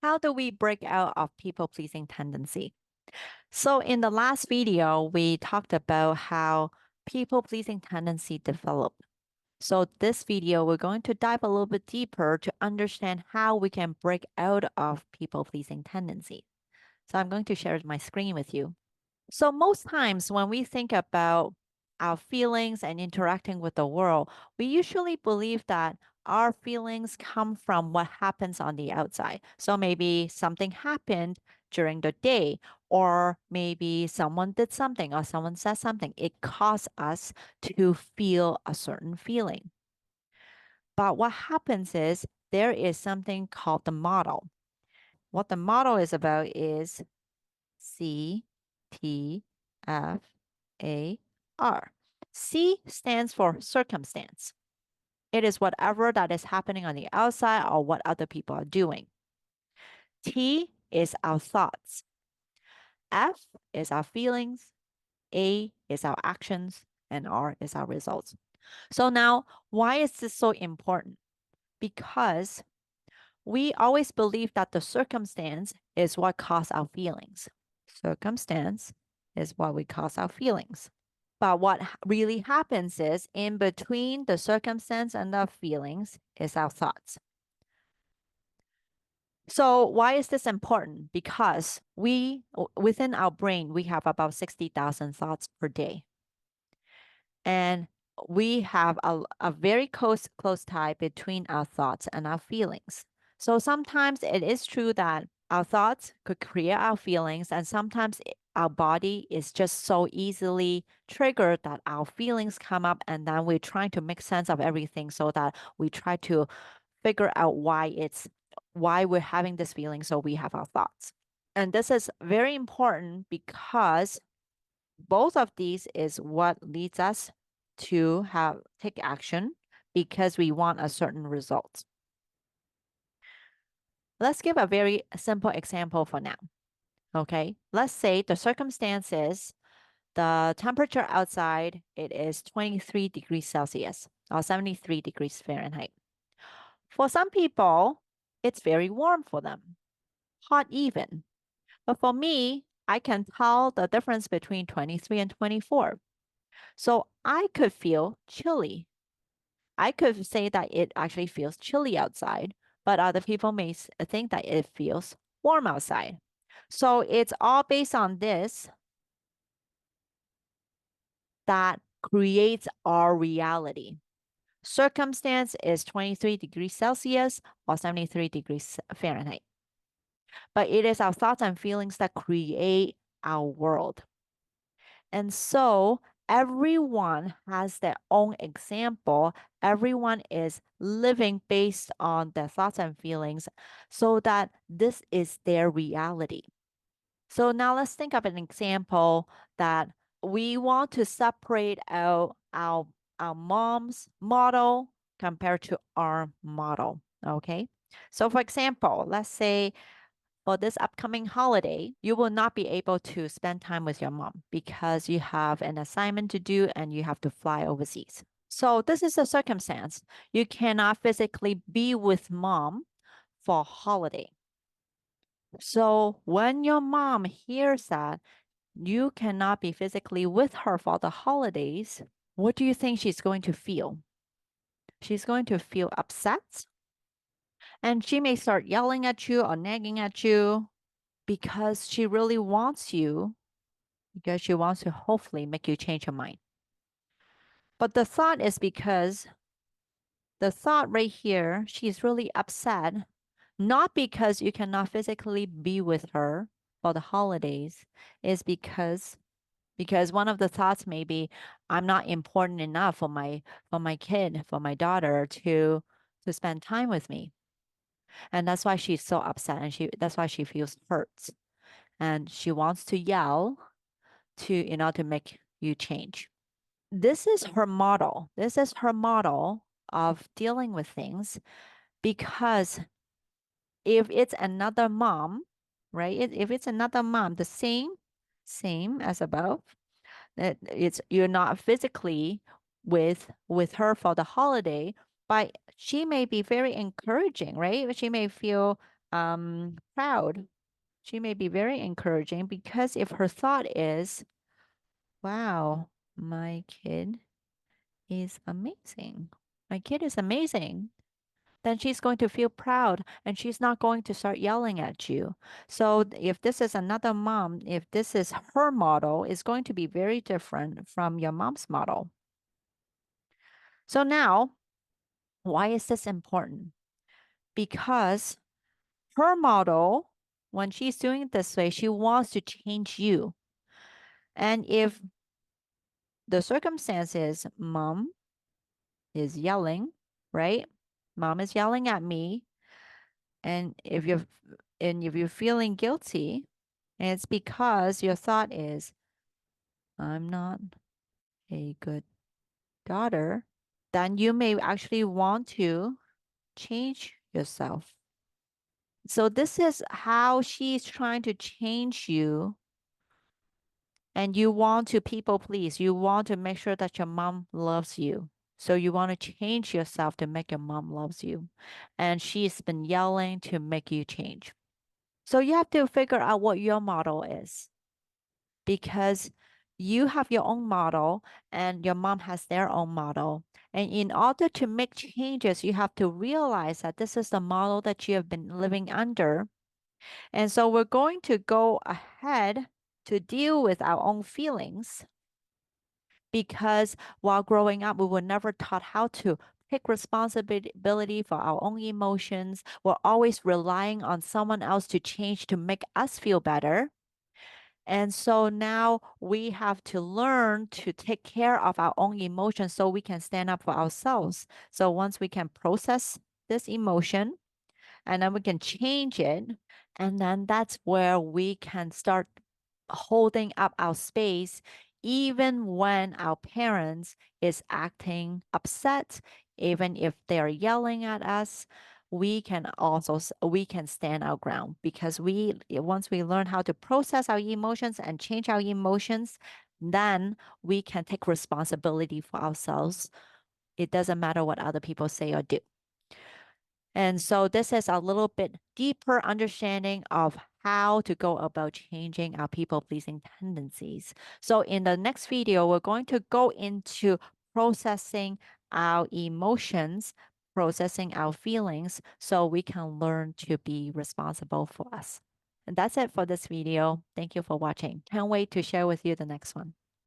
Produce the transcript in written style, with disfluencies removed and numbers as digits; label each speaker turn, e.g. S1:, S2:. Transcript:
S1: How do we break out of people-pleasing tendency? So in the last video, we talked about how people-pleasing tendency develop. So this video, we're going to dive a little bit deeper to understand how we can break out of people-pleasing tendency. So I'm going to share my screen with you. So most times when we think about our feelings and interacting with the world, we usually believe that our feelings come from what happens on the outside. So maybe something happened during the day, or maybe someone did something or someone said something. It caused us to feel a certain feeling. But what happens is there is something called the model. What the model is about is CTFAR. C stands for circumstance. It is whatever that is happening on the outside or what other people are doing. T is our thoughts. F is our feelings. A is our actions. And R is our results. So now, why is this so important? Because we always believe that the circumstance is what causes our feelings. Circumstance is what we cause our feelings. But what really happens is in between the circumstance and the feelings is our thoughts. So why is this important? Because within our brain, we have about 60,000 thoughts per day. And we have a very close tie between our thoughts and our feelings. So sometimes it is true that our thoughts could create our feelings, and sometimes our body is just so easily triggered that our feelings come up, and then we're trying to make sense of everything so that we try to figure out why we're having this feeling, so we have our thoughts. And this is very important because both of these is what leads us to take action because we want a certain result. Let's give a very simple example for now. Okay, let's say the circumstance is the temperature outside, it is 23 degrees Celsius or 73 degrees Fahrenheit. For some people, it's very warm for them, hot even. But for me, I can tell the difference between 23 and 24. So I could feel chilly. I could say that it actually feels chilly outside, but other people may think that it feels warm outside. So it's all based on this that creates our reality. Circumstance is 23 degrees Celsius or 73 degrees Fahrenheit. But it is our thoughts and feelings that create our world. And so everyone has their own example. Everyone is living based on their thoughts and feelings so that this is their reality. So now let's think of an example that we want to separate out our mom's model compared to our model. Okay. So for example, let's say for this upcoming holiday, you will not be able to spend time with your mom because you have an assignment to do and you have to fly overseas. So this is a circumstance. You cannot physically be with mom for holiday. So when your mom hears that you cannot be physically with her for the holidays, what do you think she's going to feel? She's going to feel upset, and she may start yelling at you or nagging at you because she really wants you, because she wants to hopefully make you change your mind. But the thought is because the thought right here, she's really upset, not because you cannot physically be with her for the holidays, is because one of the thoughts may be, I'm not important enough for my kid, for my daughter to spend time with me. And that's why she's so upset, and that's why she feels hurt. And she wants to yell to make you change. This is her model. This is her model of dealing with things, because if it's another mom, right? If it's another mom, the same as above, that it's you're not physically with her for the holiday, but she may be very encouraging, right? She may feel proud. She may be very encouraging because if her thought is, wow, my kid is amazing. My kid is amazing. Then she's going to feel proud and she's not going to start yelling at you. So if this is another mom, if this is her model, it's going to be very different from your mom's model. So now, why is this important? Because her model, when she's doing it this way, she wants to change you. And if the circumstances, mom is yelling, right? Mom is yelling at me. And if you're feeling guilty, and it's because your thought is, I'm not a good daughter, then you may actually want to change yourself. So this is how she's trying to change you. And you want to people please. You want to make sure that your mom loves you. So you want to change yourself to make your mom loves you. And she's been yelling to make you change. So you have to figure out what your model is because you have your own model and your mom has their own model. And in order to make changes, you have to realize that this is the model that you have been living under. And so we're going to go ahead to deal with our own feelings because while growing up, we were never taught how to take responsibility for our own emotions. We're always relying on someone else to change to make us feel better. And so now we have to learn to take care of our own emotions so we can stand up for ourselves. So once we can process this emotion and then we can change it, and then that's where we can start holding up our space even when our parents is acting upset, even if they're yelling at us. We can also we can stand our ground because we once we learn how to process our emotions and change our emotions, then we can take responsibility for ourselves. It doesn't matter what other people say or do. And so this is a little bit deeper understanding of how to go about changing our people pleasing tendencies. So in the next video, we're going to go into processing our emotions, processing our feelings, so we can learn to be responsible for us. And that's it for this video. Thank you for watching. Can't wait to share with you the next one.